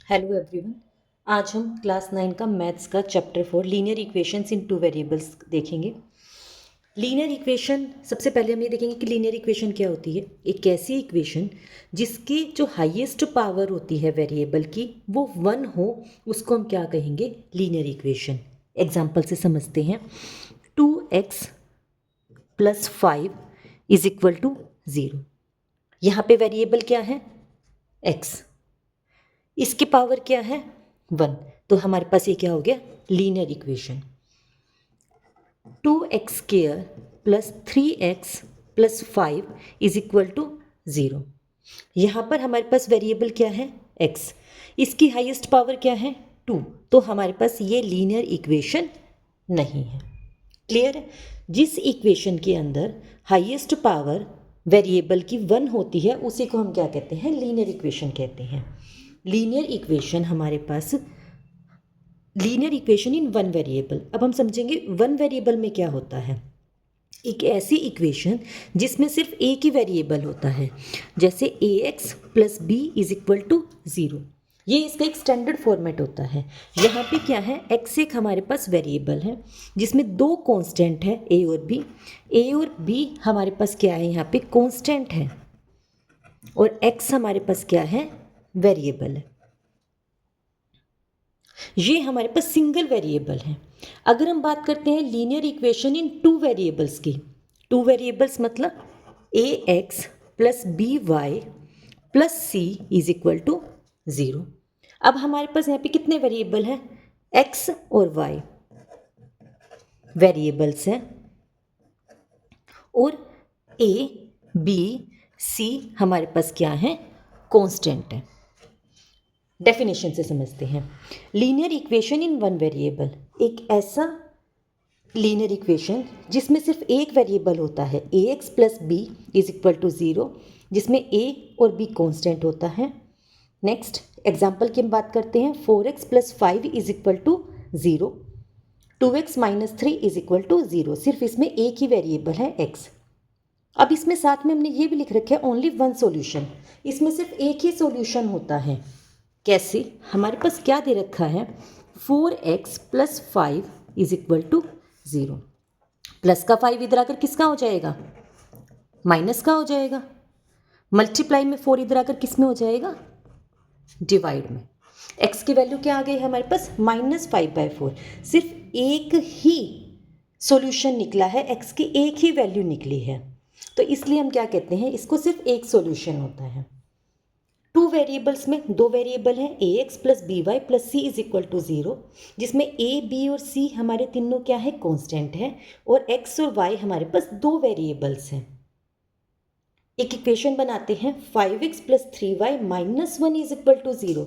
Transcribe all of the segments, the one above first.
Hello everyone. आज हम class 9 का मैथ्स का चैप्टर 4 लीनियर इक्वेशंस इन टू वेरिएबल्स देखेंगे। लीनियर इक्वेशन, सबसे पहले हम ये देखेंगे कि लीनियर इक्वेशन क्या होती है। एक ऐसी इक्वेशन जिसकी जो हाईएस्ट पावर होती है वेरिएबल की वो 1 हो, उसको हम क्या कहेंगे? Linear equation. एग्जाम्पल से समझते हैं। 2x + 5 = 0। यहाँ पे वेरिएबल क्या है? x। इसकी पावर क्या है? 1। तो हमारे पास ये क्या हो गया? Linear equation. 2x² + 3x + 5 = 0। यहाँ पर हमारे पास वेरिएबल क्या है? x। इसकी हाईएस्ट पावर क्या है? 2। तो हमारे पास ये लीनियर इक्वेशन नहीं है। क्लियर है? जिस इक्वेशन के अंदर हाईएस्ट पावर वेरिएबल की 1 होती है उसी को हम क्या कहते हैं? लीनियर इक्वेशन कहते हैं। लीनियर इक्वेशन हमारे पास linear equation in one variable. अब हम समझेंगे वन वेरिएबल में क्या होता है। एक ऐसी इक्वेशन जिसमें सिर्फ एक ही वेरिएबल होता है, जैसे ax + b = 0। ये इसका एक स्टैंडर्ड फॉर्मेट होता है। यहाँ पे क्या है? x एक हमारे पास वेरिएबल है जिसमें दो कांस्टेंट है, a और b। a और b हमारे पास क्या है? यहाँ पे कांस्टेंट है और x हमारे पास क्या है? वेरिएबल है। ये हमारे पास सिंगल वेरिएबल है। अगर हम बात करते हैं लीनियर इक्वेशन इन टू वेरिएबल्स की, टू वेरिएबल्स मतलब ax + by + c = 0। अब हमारे पास यहाँ पे कितने वेरिएबल हैं? x और y वेरिएबल्स हैं और a, b, c हमारे पास क्या है? कांस्टेंट है। डेफिनेशन से समझते हैं। Linear equation in one variable एक ऐसा लीनियर इक्वेशन जिसमें सिर्फ एक वेरिएबल होता है, ax + b = 0, जिसमें a और b कांस्टेंट होता है। नेक्स्ट एग्जांपल की हम बात करते हैं। 4x + 5 = 0, 2x - 3 = 0। सिर्फ इसमें एक ही वेरिएबल है x। अब इसमें साथ में हमने ये भी लिख रखा है ओनली वन सॉल्यूशन। इसमें सिर्फ एक ही सॉल्यूशन होता है। कैसे? हमारे पास क्या दे रखा है? 4x + 5 = 0। प्लस का 5 इधर आकर किसका हो जाएगा? माइनस का हो जाएगा। मल्टीप्लाई में 4 इधर आकर किस में हो जाएगा? डिवाइड में। x की वैल्यू क्या आ गई है हमारे पास? -5/4। सिर्फ एक ही सॉल्यूशन निकला है, x की एक ही वैल्यू निकली है, तो इसलिए हम क्या कहते हैं? इसको सिर्फ एक सॉल्यूशन होता है। टू वेरिएबल्स में दो वेरिएबल हैं, ax + by + c = 0, जिसमें a, b और c हमारे तीनों क्या है? कांस्टेंट है और x और y हमारे पास दो वेरिएबल्स हैं। एक इक्वेशन बनाते हैं। 5x + 3y - 1 = 0।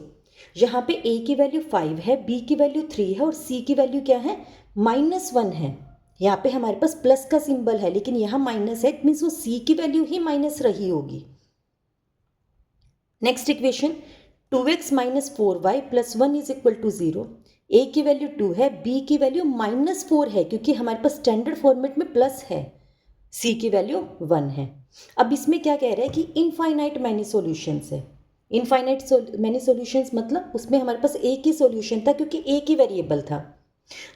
यहाँ पे a की वैल्यू 5 है, b की वैल्यू 3 है और c की वैल्यू क्या है? -1 है। यहाँ पे हमारे पास प्लस का सिंबल है लेकिन यहाँ माइनस है, मीन्स वो c की वैल्यू ही माइनस रही होगी। Next equation 2x - 4y + 1 = 0। a की वैल्यू 2 है, b की वैल्यू -4 है क्योंकि हमारे पास स्टैंडर्ड फॉर्मेट में प्लस है, c की वैल्यू 1 है। अब इसमें क्या कह रहा है कि इनफाइनाइट मैनी सॉल्यूशंस है। इनफाइनाइट मैनी सॉल्यूशंस मतलब उसमें हमारे पास एक ही सॉल्यूशन था क्योंकि एक ही वेरिएबल था।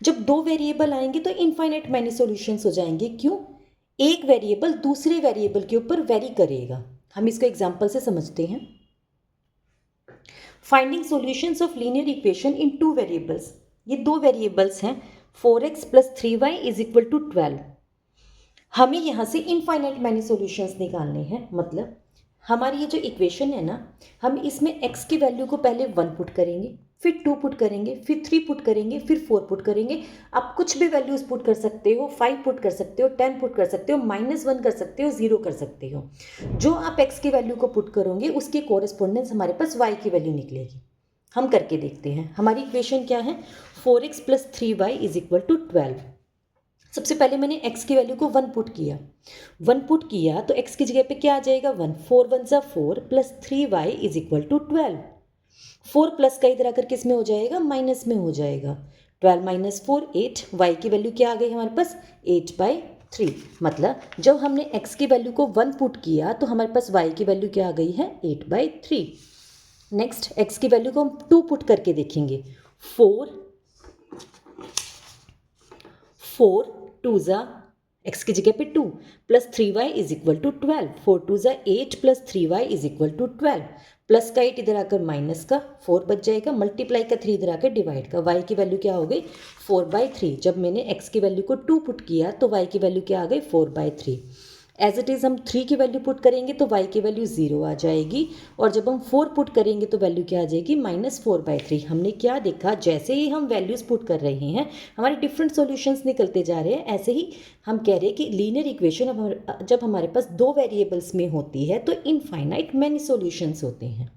जब दो वेरिएबल आएंगे तो इनफाइनाइट मैनी सॉल्यूशंस हो जाएंगे। क्यों? एक वेरिएबल दूसरे वेरिएबल के ऊपर वेरी करेगा। हम इसको एग्जाम्पल से समझते हैं। Finding solutions of linear equation in two variables. ये दो वेरिएबल्स हैं, 4x + 3y = 12। हमें यहाँ से इनफाइनाइट मैनी सॉल्यूशंस निकालने हैं। मतलब हमारी ये जो इक्वेशन है ना, हम इसमें x की वैल्यू को पहले 1 पुट करेंगे, फिर 2 पुट करेंगे, फिर 3 पुट करेंगे, फिर 4 पुट करेंगे। आप कुछ भी वैल्यूज पुट कर सकते हो, 5 पुट कर सकते हो, 10 पुट कर सकते हो, -1 कर सकते हो, 0 कर सकते हो। जो आप x की वैल्यू को पुट करोगे उसके कोरेस्पोंडेंस हमारे पास y की वैल्यू निकलेगी। हम करके देखते हैं। हमारी इक्वेशन क्या है? 4x + 3y = 12। सबसे पहले मैंने x की वैल्यू को 1 पुट किया। 1 पुट किया तो x की जगह पे क्या आ जाएगा? 1। 4 × 1 = 4 + 3y = 12। 4 प्लस का इधर आकर किस में हो जाएगा? माइनस में हो जाएगा। 12 - 4 8। y की वैल्यू क्या आ गई हमारे पास? 8/3। मतलब जब हमने x की वैल्यू को 1 पुट किया तो हमारे पास y की वैल्यू क्या आ गई है? 8/3। नेक्स्ट x की वैल्यू को हम 2 पुट करके देखेंगे। 4 2 ज़ा x की जगह पे 2 plus 3y is equal to 12, 4 2 ज़ा 8 plus 3y is equal to 12, plus का 8 इधर आकर माइनस का 4 बच जाएगा, मल्टीप्लाई का 3 इधर आकर डिवाइड का, y की वैल्यू क्या हो गई 4/3। जब मैंने x की वैल्यू को 2 पुट किया तो y की वैल्यू क्या आ गई 4/3। एज इट इज़ हम 3 की वैल्यू पुट करेंगे तो y की वैल्यू 0 आ जाएगी, और जब हम 4 पुट करेंगे तो वैल्यू क्या आ जाएगी -4/3। हमने क्या देखा, जैसे ही हम वैल्यूज़ पुट कर रहे हैं हमारे डिफरेंट सॉल्यूशंस निकलते जा रहे हैं, ऐसे ही हम कह रहे हैं कि लीनियर इक्वेशन जब हमारे पास 2 वेरिएबल्स में होती है तो इनफाइनाइट मैनी सॉल्यूशंस होते हैं।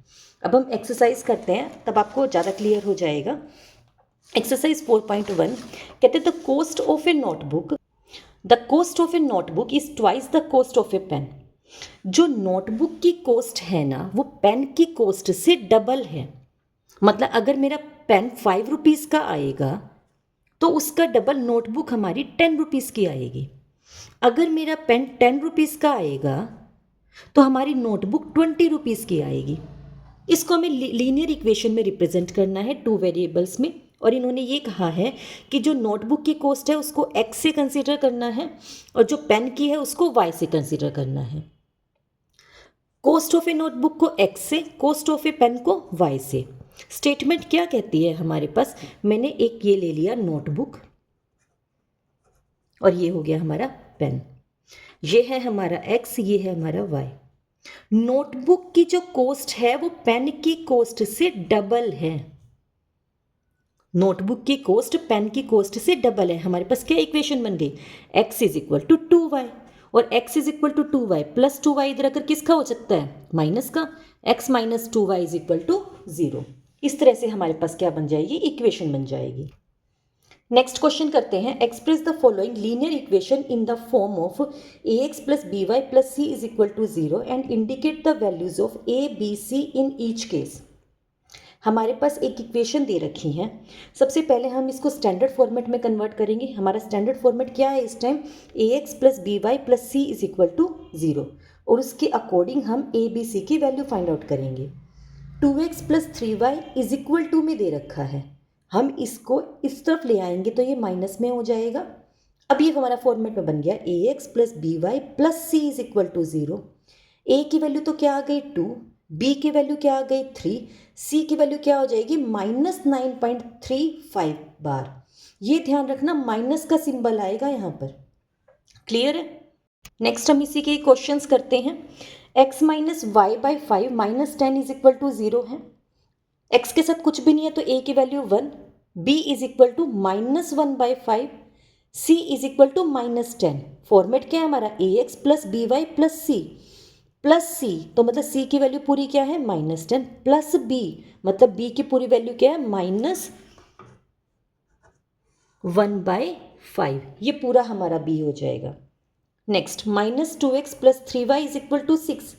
अब हम एक्सरसाइज करते हैं तब आपको ज़्यादा क्लियर हो जाएगा। एक्सरसाइज 4.1 कहते हैं the cost of a notebook, the cost of a notebook is twice the cost of a pen. जो नोटबुक की कॉस्ट है ना वो पेन की कॉस्ट से डबल है। मतलब अगर मेरा पेन 5 रुपीज़ का आएगा तो उसका डबल नोटबुक हमारी 10 रुपीज़ की आएगी। अगर मेरा पेन 10 रुपीज़ का आएगा तो हमारी नोटबुक 20 रुपीज़ की आएगी। इसको हमें लीनियर इक्वेशन में रिप्रेजेंट करना है 2 वेरिएबल्स में, और इन्होंने ये कहा है कि जो नोटबुक की कॉस्ट है उसको x से कंसीडर करना है और जो पेन की है उसको y से कंसीडर करना है। कॉस्ट ऑफ ए नोटबुक को x से, कॉस्ट ऑफ ए पेन को y से। स्टेटमेंट क्या कहती है हमारे पास, मैंने एक ये ले लिया नोटबुक और ये हो गया हमारा पेन, ये है हमारा x, ये है हमारा y। नोटबुक की जो कॉस्ट है वो पेन की कॉस्ट से डबल है। नोटबुक की कॉस्ट पेन की कॉस्ट से डबल है। हमारे पास क्या इक्वेशन बन गई, x is equal to 2y, और x is equal to 2y plus 2y इधर आकर किसका हो सकता है माइनस का, x minus 2y is equal to 0। इस तरह से हमारे पास क्या बन जाएगी, इक्वेशन बन जाएगी। नेक्स्ट क्वेश्चन करते हैं, express the following linear equation in the form of ax plus by plus c is equal to 0 and indicate the values of a b c in each case. हमारे पास एक equation दे रखी है, सबसे पहले हम इसको स्टैंडर्ड फॉर्मेट में कन्वर्ट करेंगे। हमारा स्टैंडर्ड फॉर्मेट क्या है इस time, ax plus by plus c is equal to 0, और उसके अकॉर्डिंग हम a b c की वैल्यू फाइंड आउट करेंगे। 2x plus 3y is equal to में दे रखा है, हम इसको इस तरफ ले आएंगे तो ये माइनस में हो जाएगा। अब ये हमारा फॉर्मेट में बन गया ax plus by plus c is equal to 0। a की वैल्यू तो क्या आ गई 2, b की वैल्यू क्या आ गई 3, c की वैल्यू क्या हो जाएगी -9.35 बार। ये ध्यान रखना माइनस का सिंबल आएगा यहाँ पर, क्लियर है। नेक्स्ट हम इसी के क्वेश्चंस करते हैं। x minus y by 5 minus 10 is equal to 0 है, x के साथ कुछ भी नहीं है तो a की value 1, b is equal to -1/5, c is equal to -10। Format क्या है हमारा, ax plus by plus c, तो मतलब c की वैल्यू पूरी क्या है -10 प्लस b, मतलब b की पूरी वैल्यू क्या है -1/5, ये पूरा हमारा b हो जाएगा। Next -2x plus 3y is equal to 6,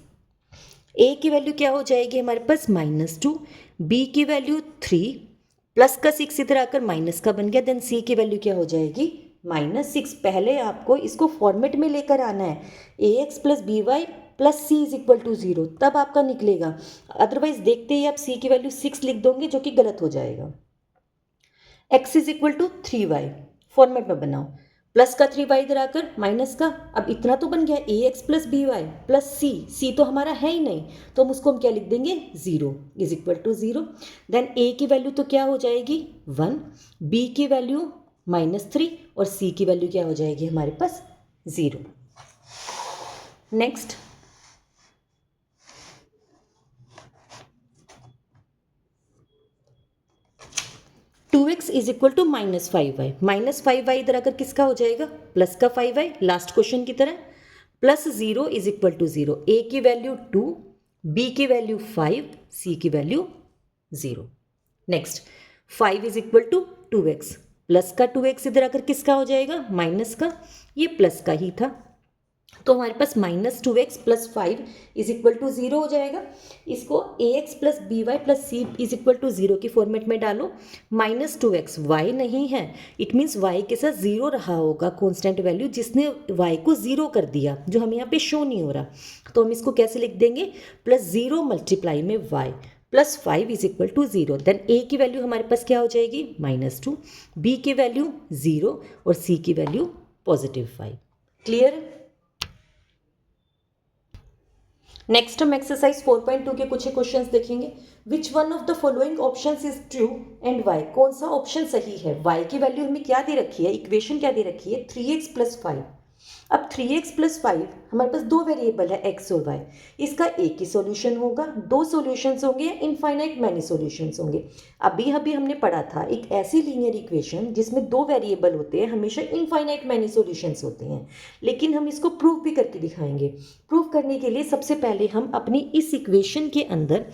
a की वैल्यू क्या हो जाएगी हमारे पास -2, b की वैल्यू 3, प्लस का 6 इधर आकर माइनस का बन गया, देन c की वैल्यू क्या हो जाएगी -6। पहले आपको इसको फॉर्मेट में लेकर आना है, ax plus by plus c is equal to 0, तब आपका निकलेगा। अदरवाइज देखते ही आप c की वैल्यू 6 लिख दोगे जो कि गलत हो जाएगा। x is equal to 3y, format में बनाओ, प्लस का 3y इधर आकर माइनस का, अब इतना तो बन गया ax plus by plus c तो हमारा है ही नहीं तो हम उसको हम क्या लिख देंगे 0 is equal to 0। Then a की वैल्यू तो क्या हो जाएगी 1, b की वैल्यू -3 और c की वैल्यू क्या हो जाएगी हमारे पास 0। Next 2x is equal to -5y, -5y इधर आकर किसका हो जाएगा प्लस का 5y, लास्ट क्वेश्चन की तरह, plus 0 is equal to 0, a की वैल्यू 2, b की वैल्यू 5, c की value 0। Next 5 is equal to 2x, plus का 2x इधर आकर किसका हो जाएगा माइनस का, ये प्लस का ही था तो हमारे पास -2x plus 5 is equal to 0 हो जाएगा। इसको ax plus by plus c is equal to 0 की फॉर्मेट में डालो। -2x y नहीं है, इट मीन्स y के साथ 0 रहा होगा कॉन्स्टेंट वैल्यू जिसने y को 0 कर दिया, जो हमें यहाँ पे शो नहीं हो रहा, तो हम इसको कैसे लिख देंगे +0 मल्टीप्लाई में y +5 is equal to 0। Then a की वैल्यू हमारे पास क्या हो जाएगी -2, बी की वैल्यू 0 और सी की वैल्यू +5। क्लियर? नेक्स्ट हम एक्सरसाइज 4.2 के कुछ क्वेश्चंस देखेंगे। Which one of the following options is true and why? कौन सा ऑप्शन सही है? y की वैल्यू हमें क्या दे रखी है, इक्वेशन क्या दे रखी है, 3x + 5। अब 3x + 5 हमारे पास दो वेरिएबल है x और y। इसका एक ही सॉल्यूशन होगा, दो सॉल्यूशंस होंगे या इनफाइनाइट मैनी सॉल्यूशंस होंगे? अभी हमने पढ़ा था एक ऐसी लीनियर इक्वेशन जिसमें दो वेरिएबल होते हैं, हमेशा इनफाइनाइट मैनी सॉल्यूशंस होते हैं। लेकिन हम इसको प्रूव भी करके दिखाएंगे। प्रूव करने के लिए सबसे पहले हम अपनी इस इक्वेशन के अंदर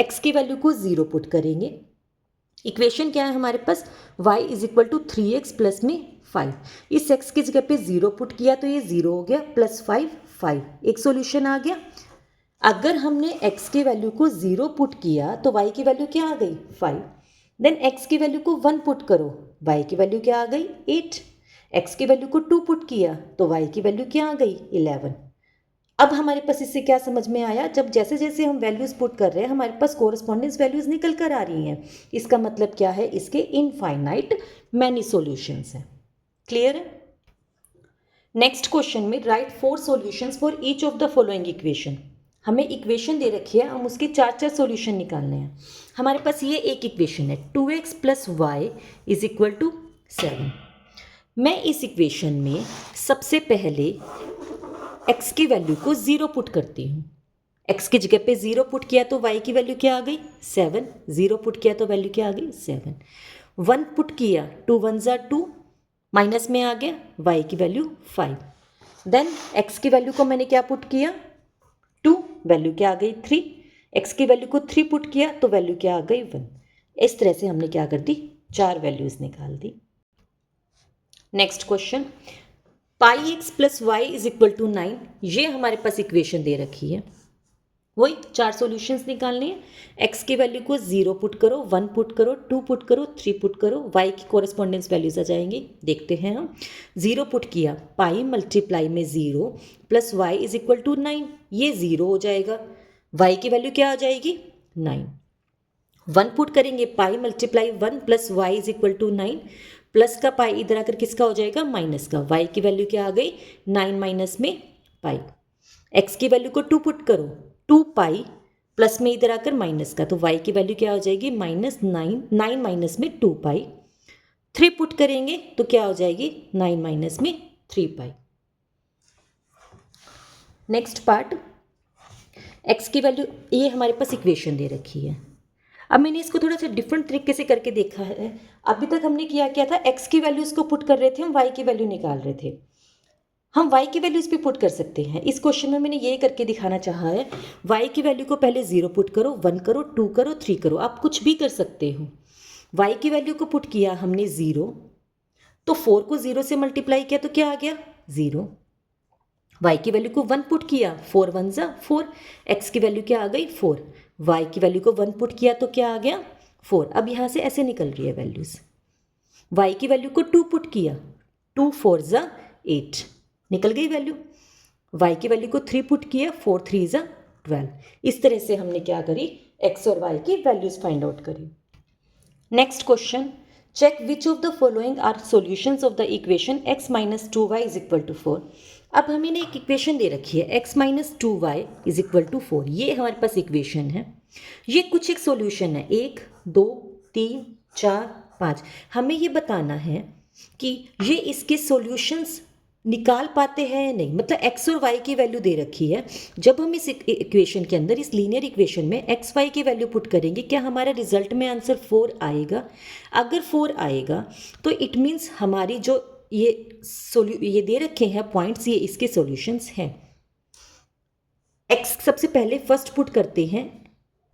x की वैल्यू को 0 पुट करेंगे। इक्वेशन क्या है हमारे पास, y = 3x + 5। इस x की जगह पे 0 पुट किया तो ये 0 हो गया, +5 5, एक सॉल्यूशन आ गया। अगर हमने x की वैल्यू को 0 पुट किया तो y की वैल्यू क्या आ गई, 5। देन x की वैल्यू को 1 पुट करो, y की वैल्यू क्या आ गई, 8। x की वैल्यू को 2 पुट किया तो y की वैल्यू क्या आ गई, 11। अब हमारे पास इससे क्या समझ में आया, जब जैसे जैसे हम वैल्यूज़ पुट कर रहे हैं हमारे पास कोरस्पॉन्डेंस वैल्यूज़ निकल कर आ रही हैं। इसका मतलब क्या है, इसके इनफाइनाइट मैनी सॉल्यूशंस हैं। क्लियर है? नेक्स्ट क्वेश्चन में right 4 solutions for each of the following equation. हमें इक्वेशन दे रखी है, हम उसके 4 सॉल्यूशन निकालने हैं। हमारे पास ये एक इक्वेशन है 2x + y = 7। मैं इस इक्वेशन में सबसे पहले x की वैल्यू को 0 पुट करती हूँ। x की जगह पे 0 पुट किया तो y की वैल्यू क्या आ गई, 7। 0 पुट किया तो वैल्यू क्या आ गई, 7। 1 पुट किया, 2 1 = 2, माइनस में आ गया, y की वैल्यू 5। देन x की वैल्यू को मैंने क्या पुट किया, 2, वैल्यू क्या आ गई, 3। x की वैल्यू को 3 पुट किया तो वैल्यू क्या आ गई, 1। इस तरह से हमने क्या कर दी, 4 वैल्यूज़ निकाल दी। Next question, πx + y = 9। ये हमारे पास इक्वेशन दे रखी है, वही 4 सॉल्यूशंस निकालने हैं। x की वैल्यू को 0 पुट करो, 1 पुट करो, 2 पुट करो, 3 पुट करो, y की कोरस्पॉन्डेंस वैल्यूज आ जाएंगी। देखते हैं हम। 0 पुट किया, पाई × 0 + y = 9, ये 0 हो जाएगा। y की वैल्यू क्या आ जाएगी, 9। 1 पुट करेंगे, पाई × 1 + y = 9, प्लस का पाई इधर आकर किसका हो जाएगा, माइनस का। y की वैल्यू क्या आ गई, 9 माइनस में पाई। x की वैल्यू को 2 पुट करो, 2 पाई, प्लस में इधर आकर माइनस का, तो y की वैल्यू क्या हो जाएगी, -9, 9 माइनस में 2 पाई। 3 पुट करेंगे तो क्या हो जाएगी, 9 माइनस में 3 पाई। नेक्स्ट पार्ट, x की वैल्यू, ये हमारे पास इक्वेशन दे रखी है। अब मैंने इसको थोड़ा सा डिफरेंट तरीके से करके देखा है। अभी तक हमने क्या था, x की वैल्यूज़ को पुट कर रहे थे, हम y की वैल्यू निकाल रहे थे। हम y की वैल्यूज़ भी पुट कर सकते हैं। इस क्वेश्चन में मैंने ये करके दिखाना चाहा है, y की वैल्यू को पहले 0 पुट करो, 1 करो, 2 करो, 3 करो, आप कुछ भी कर सकते हो। y की वैल्यू को पुट किया हमने 0, तो 4 को 0 से मल्टीप्लाई किया तो क्या आ गया, 0। y की वैल्यू को 1 पुट किया, 4 1 = 4, x की वैल्यू क्या आ गई, 4। y की वैल्यू को 1 पुट किया तो क्या आ गया, 4। अब यहाँ से ऐसे निकल रही है वैल्यूज़। y की वैल्यू को 2 पुट किया, 2 4 = 8, निकल गई वैल्यू। y की वैल्यू को 3 पुट किया, 4 3 = 12। इस तरह से हमने क्या करी, x और y की वैल्यूज़ फाइंड आउट करी। Next question, check which of the following are solutions of the equation x - 2y = 4। अब हमें एक इक्वेशन दे रखी है x - 2y = 4। ये हमारे पास इक्वेशन है। ये कुछ एक सॉल्यूशन है, 1 2 3 4 5। हमें ये बताना है कि ये इसके सॉल्यूशंस निकाल पाते हैं या नहीं। मतलब x और y की वैल्यू दे रखी है, जब हम इस इक्वेशन के अंदर, इस लीनियर इक्वेशन में x y की वैल्यू पुट करेंगे, क्या हमारा रिजल्ट में आंसर 4 आएगा? अगर 4 आएगा तो इट मीन्स हमारी जो ये दे रखे हैं पॉइंट्स, ये इसके सॉल्यूशंस हैं। x सबसे पहले फर्स्ट पुट करते हैं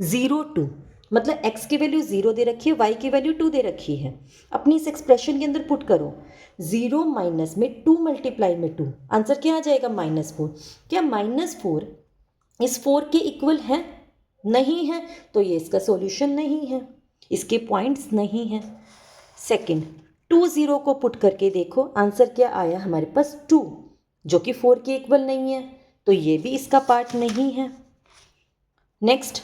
0 2, मतलब x की वैल्यू 0 दे रखी है, y की वैल्यू 2 दे रखी है। अपनी इस एक्सप्रेशन के अंदर पुट करो, 0 माइनस में 2 मल्टीप्लाई में 2, आंसर क्या आ जाएगा, -4। क्या -4 इस 4 के इक्वल है? नहीं है, तो ये इसका सॉल्यूशन नहीं है, इसके पॉइंट्स नहीं हैं। सेकंड, 2 0 को पुट करके देखो, आंसर क्या आया हमारे पास, 2, जो कि 4 के इक्वल नहीं है, तो ये भी इसका पार्ट नहीं है। नेक्स्ट,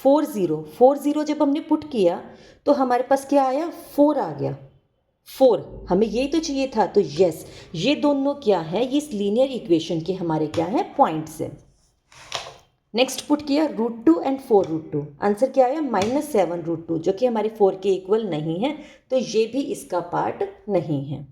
40 जब हमने पुट किया तो हमारे पास क्या आया, 4 आ गया। 4 हमें यही तो चाहिए था, तो यस ये दोनों क्या है, ये इस लीनियर इक्वेशन के हमारे क्या है, पॉइंट्स है। नेक्स्ट पुट किया √2 एंड 4√2, आंसर क्या आया -7√2, जो कि हमारे 4 के इक्वल नहीं है, तो ये भी इसका पार्ट नहीं है।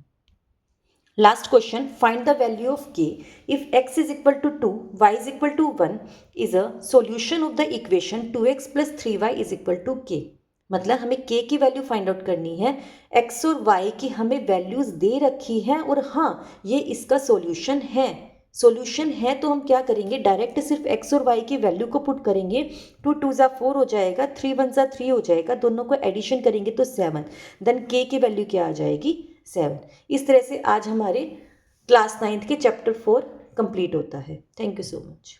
Last question, find the value of k if x is equal to 2, y is equal to 1 is a solution of the equation 2x plus 3y is equal to k। मतलब हमें k की value find out करनी है, x और y की हमें values दे रखी है, और हाँ ये इसका सोल्यूशन है। सोल्यूशन है तो हम क्या करेंगे, डायरेक्ट सिर्फ x और y की वैल्यू को पुट करेंगे। 2 2 ज़ा 4 हो जाएगा, 3 1 ज़ा 3 हो जाएगा, दोनों को एडिशन करेंगे तो 7, देन k की वैल्यू क्या आ जाएगी, 7। इस तरह से आज हमारे क्लास 9th के चैप्टर 4 कंप्लीट होता है। Thank you so much.